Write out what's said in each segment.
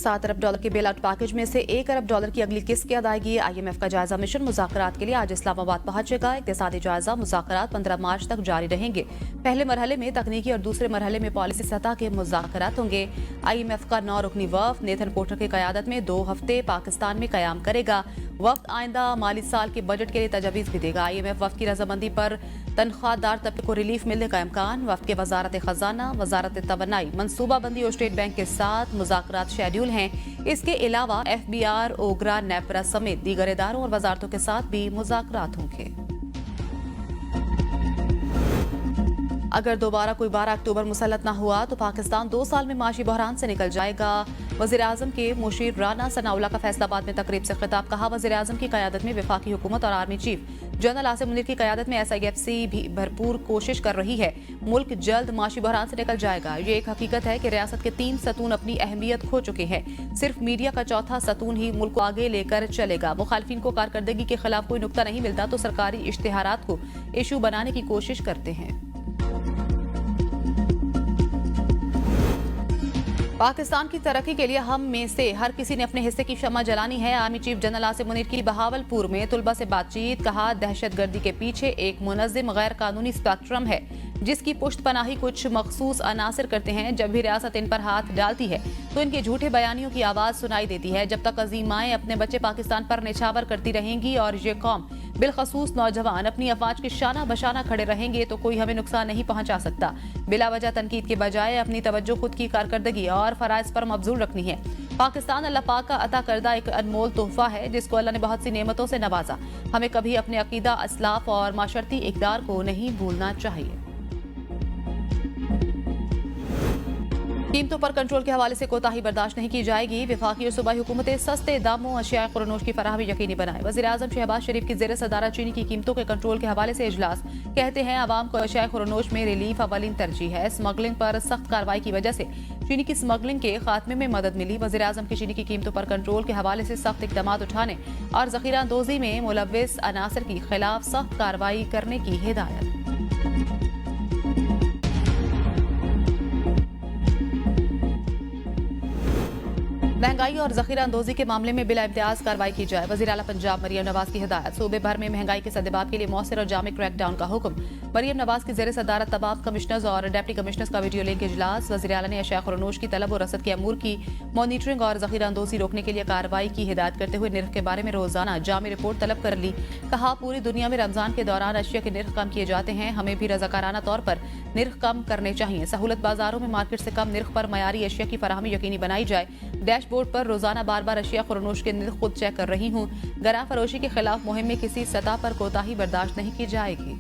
$7 अरब के bail out package में से $1 अरब की अगली किस्त की अदायगी। IMF का जायजा मिशन मुज़ाकरात के लिए आज इस्लामाबाद पहुंचेगा। इक़्तिसादी जायजा मुज़ाकरात 15 मार्च तक जारी रहेंगे। पहले मरहले में तकनीकी और दूसरे मरहले में पॉलिसी सतह के मुज़ाकरात होंगे। IMF का 9 रुकनी वफ़द नेथन पोर्टर की क़यादत में 2 हफ्ते पाकिस्तान में क़याम करेगा। वफ़द आइंदा माली साल के बजट के लिए तजवीज़ भी देगा। IMF वफ़द की रजामंदी पर तनख्वाहदार तबके को रिलीफ मिलने का इम्कान। वफ़द के वज़ारत ख़जाना, वज़ारत तवन्नाई, मनसूबाबंदी और स्टेट बैंक के साथ मुज़ाकरात शेड्यूल हैं। इसके अलावा FBR, ओगरा, नेपरा समेत दीगर इदारों और वजारतों के साथ भी मुज़ाकरात होंगे। अगर दोबारा कोई 12 अक्टूबर मुसल्लत न हुआ तो पाकिस्तान 2 साल में माशी बहरान से निकल जाएगा। वज़ीर आज़म के मुशीर राना सनाउल्ला का फैसलाबाद में तकरीब से खिताब। कहा, वज़ीर आज़म की क़यादत में वफाकी हुकूमत और army chief general Asim Munir की क़यादत में SIFC भी भरपूर कोशिश कर रही है। मुल्क जल्द माशी बहरान से निकल जाएगा। ये एक हकीकत है कि रियासत के 3 सतून अपनी अहमियत खो चुके हैं। सिर्फ मीडिया का चौथा सतून ही मुल्क को आगे लेकर चलेगा। मुखालिफिन को कारकर्दगी के खिलाफ कोई नुक्ता नहीं मिलता तो सरकारी इश्तिहारात को इशू बनाने की कोशिश करते हैं। पाकिस्तान की तरक्की के लिए हम में से हर किसी ने अपने हिस्से की शम्मा जलानी है। Army chief general Asim Munir की बहावलपुर में तुलबा से बातचीत। कहा, दहशतगर्दी के पीछे एक मुनज़्ज़म गैर कानूनी स्पेक्ट्रम है जिसकी पुश्त पनाही कुछ मखसूस अनासर करते हैं। जब भी रियासत इन पर हाथ डालती है तो इनके झूठे बयानियों की आवाज़ सुनाई देती है। जब तक अज़ीम माएँ अपने बच्चे पाकिस्तान पर निछावर करती रहेंगी और ये कौम बिलखसूस नौजवान अपनी अफवाज के शाना बशाना खड़े रहेंगे तो कोई हमें नुकसान नहीं पहुंचा सकता। बिला वजह तनकीद के बजाय अपनी तवज्जो खुद की कारकर्दगी और फराइज पर मबजूल रखनी है। पाकिस्तान अल्लाह पाक का अता करदा एक अनमोल तोहफा है जिसको अल्लाह ने बहुत सी नेमतों से नवाजा। हमें कभी अपने अकीदा, असलाफ और माशरती इक़दार को नहीं भूलना चाहिए। कीमतों पर कंट्रोल के हवाले से कोताही बर्दाश्त नहीं की जाएगी। वफाकी और सूबाई हुकूमतें सस्ते दामों अशिया खुरनोश की फराहमी यकीनी बनाए। वज़ीर आज़म शहबाज शरीफ की ज़ेर सदारत चीनी की कीमतों के कंट्रोल के हवाले से इजलास। कहते हैं, आवाम को अशिया खुरनोश में रिलीफ अवलिन तरजीह है। स्मगलिंग पर सख्त कार्रवाई की वजह से चीनी की स्मगलिंग के खात्मे में मदद मिली। वज़ीर आज़म की चीनी की कीमतों पर कंट्रोल के हवाले से सख्त इक़दाम उठाने और ज़ख़ीरा अंदोज़ी में मुलव्विस अनासर के खिलाफ सख्त कार्रवाई करने की हिदायत। महंगाई और ज़ख़ीरा अंदोज़ी के मामले में बिला इम्तियाज़ कार्रवाई की जाए। वज़ीर आला पंजाब मरियम नवाज की हिदायत। सूबे भर में महंगाई के सद्देबाब के लिए मौसर और जामे क्रैकडाउन का हुक्म। मरियम नवाज की ज़ेर सदारत तमाम कमिश्नर्स और डिप्टी कमिश्नर्स का वीडियो लिंक इजलास। वज़ीर आला ने अशिया खुरनोश की तलब और रसद के अमूर की मॉनिटरिंग और ज़ख़ीरा अंदोज़ी रोकने के लिए कार्रवाई की हिदायत करते हुए निर्ख के बारे में रोजाना जामे रिपोर्ट तलब कर ली। कहा, पूरी दुनिया में रमजान के दौरान अशिया के निर्ख कम किए जाते हैं। हमें भी रज़ाकाराना तौर पर निर्ख कम करने चाहिए। सहूलत बाजारों में मार्केट से कम निर्ख पर मयारी अशिया की फराहमी यकीनी बनाई जाए। डैशबोर्ड पर रोजाना बार बार अशिया खुरनोश के निर्ख खुद चेक कर रही हूँ। गरा फरोशी के खिलाफ मुहिम में किसी सतह पर कोताही बर्दाश्त नहीं की जाएगी।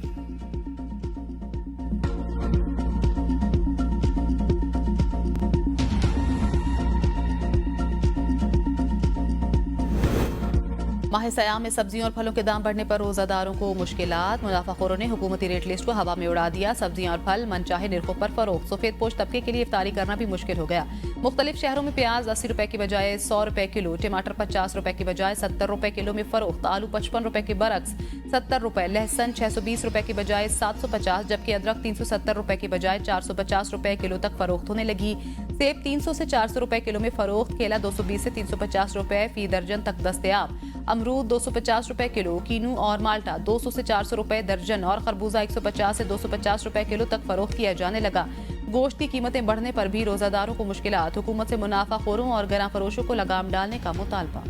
माह सयाम में सब्जियों और फलों के दाम बढ़ने पर रोजादारों को मुश्किलात। मुनाफाखोरों ने हुकूमती रेट लिस्ट को हवा में उड़ा दिया। सब्जियां और फल मनचाहे निर्खों पर फरोख्त। सफेद पोश तबके के लिए इफ्तारी करना भी मुश्किल हो गया। मुख्तलिफ शहरों में प्याज 80 रुपए की बजाय 100 रुपए किलो, टमाटर 50 रुपए की बजाय 70 रुपए किलो में फरोख्त। आलू 55 रुपए के बरक्स 70 रुपए, लहसन 620 रुपए की बजाय 750, जबकि अदरक 370 रुपए की बजाय 450 रुपए किलो तक फरोख्त होने लगी। सेब 300 से 400 रुपए किलो में फरोख्त। केला 220 से 350 रुपए फी दर्जन तक दस्तयाब। अमरूद 250 रुपए किलो, कीनू और माल्टा 200 से 400 रुपए दर्जन और खरबूजा 150 से 250 रुपए किलो तक फरोख्त किया जाने लगा। गोश्त की कीमतें बढ़ने पर भी रोजादारों को मुश्किलात। हुकूमत से मुनाफाखोरों और गरा फरोशों को लगाम डालने का मुतालबा।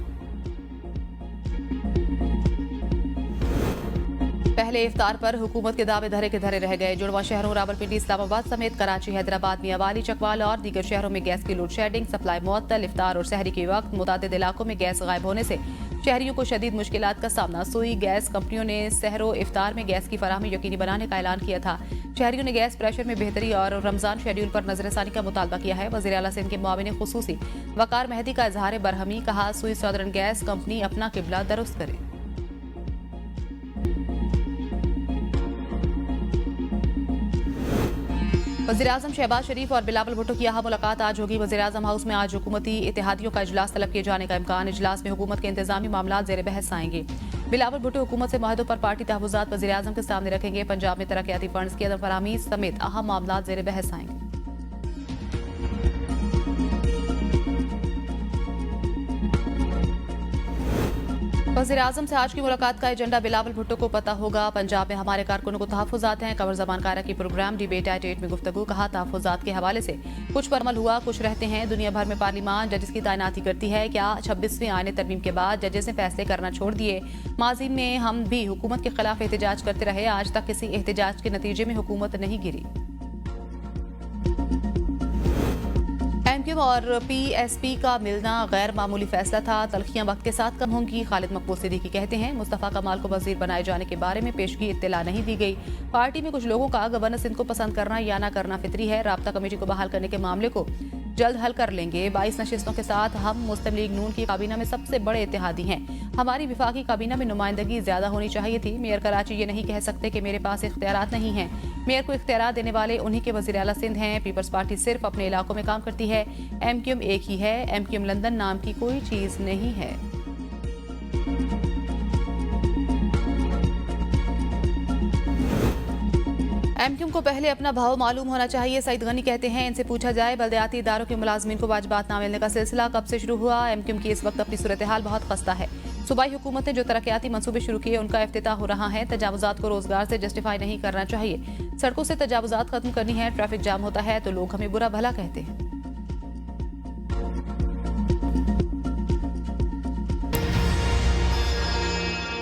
पहले इफ्तार पर हुकूमत के दावे धरे के धरे रह गए। जुड़वा शहरों रावलपिंडी, इस्लामाबाद समेत कराची, हैदराबाद, मियावाली, चकवाल और दीगर शहरों में गैस की लोड शेडिंग, सप्लाई मुअत्तल। इफ्तार और सहरी के वक्त मुतादिद इलाकों में गैस गायब होने से शहरियों को शदीद मुश्किलात का सामना। सुई गैस कंपनियों ने सहरो इफ्तार में गैस की फराहमी यकीनी बनाने का ऐलान किया था। शहरियों ने गैस प्रेशर में बेहतरी और रमजान शेड्यूल पर नजरसानी का मुतालबा किया है। वज़ीर आला सिंध के मुआविन खुसूसी वकार मेहदी का इजहार बरहमी। कहा, सुई सदरन गैस कंपनी अपना किबला दुरुस्त करे। वज़ीर-ए-आज़म शहबाज शरीफ और बिलावल भुट्टो की यहाँ मुलाकात आज होगी। वज़ीर-ए-आज़म हाउस में आज हुकूमती इत्तेहादियों का इजलास तलब किए जाने का इम्कान। इजलास में हुकूमत के इंतजामी मामलात ज़ेर बहस आएंगे। बिलावल भुट्टो हुकूमत से मुआहदों पर पार्टी तहफ़्फ़ुज़ात वज़ीर-ए-आज़म के सामने रखेंगे। पंजाब में तरक्याती फंड्स की अदम फराहमी समेत अहम मामलात ज़ेर बहस आएंगे। वज़ीर-ए-आज़म से आज की मुलाकात का एजेंडा बिलावल भुट्टो को पता होगा। पंजाब में हमारे कारकुनों को तहफ़्फ़ुज़ात हैं। कमर ज़बान कायरा की प्रोग्राम डिबेट एट 8 में गुफ्तगू। कहा, तहफ़्फ़ुज़ात के हवाले से कुछ पर अमल हुआ, कुछ रहते हैं। दुनिया भर में पार्लिमान जजेस की तैनाती करती है। क्या 26वीं आईन तरमीम के बाद जजेस ने फैसले करना छोड़ दिए? माजी में हम भी हुकूमत के खिलाफ एहतजाज करते रहे। आज तक किसी एहतजाज के नतीजे में हुकूमत नहीं गिरी। एमक्यूएम और पीएसपी का मिलना गैर मामूली फैसला था। तलखियां वक्त के साथ कम होंगी। खालिद मकबूल सिद्दीकी कहते हैं, मुस्तफ़ा कमाल को वजीर बनाए जाने के बारे में पेशगी इत्तला नहीं दी गई। पार्टी में कुछ लोगों का गवर्नर सिंध को पसंद करना या ना करना फितरी है। राब्ता कमेटी को बहाल करने के मामले को जल्द हल कर लेंगे। 22 नशिस्तों के साथ हम मुस्लिम लीग नून की काबीना में सबसे बड़े इत्तेहादी हैं। हमारी विफाकी काबीना में नुमाइंदगी ज्यादा होनी चाहिए थी। मेयर कराची ये नहीं कह सकते कि मेरे पास इख्तियारात नहीं हैं। मेयर को इख्तियारात देने वाले उन्हीं के वज़ीर आला सिंध हैं। पीपल्स पार्टी सिर्फ अपने इलाकों में काम करती है। एमक्यूएम एक ही है। एमक्यूएम लंदन नाम की कोई चीज नहीं है। एमक्यूएम को पहले अपना भाव मालूम होना चाहिए। सईद गनी कहते हैं, इनसे पूछा जाए बल्दियाती इदारों के मुलाजमीन को वाजबात ना मिलने का सिलसिला कब से शुरू हुआ? एमक्यूएम की इस वक्त अपनी सूरत हाल बहुत खस्ता है। सूबाई हुकूमत ने जो तरक्याती मंसूबे शुरू किए उनका इफ्तिताह हो रहा है। तजावुजात को रोजगार से जस्टिफाई नहीं करना चाहिए। सड़कों से तजावुजात खत्म करनी है। ट्रैफिक जाम होता है तो लोग हमें बुरा भला कहते हैं।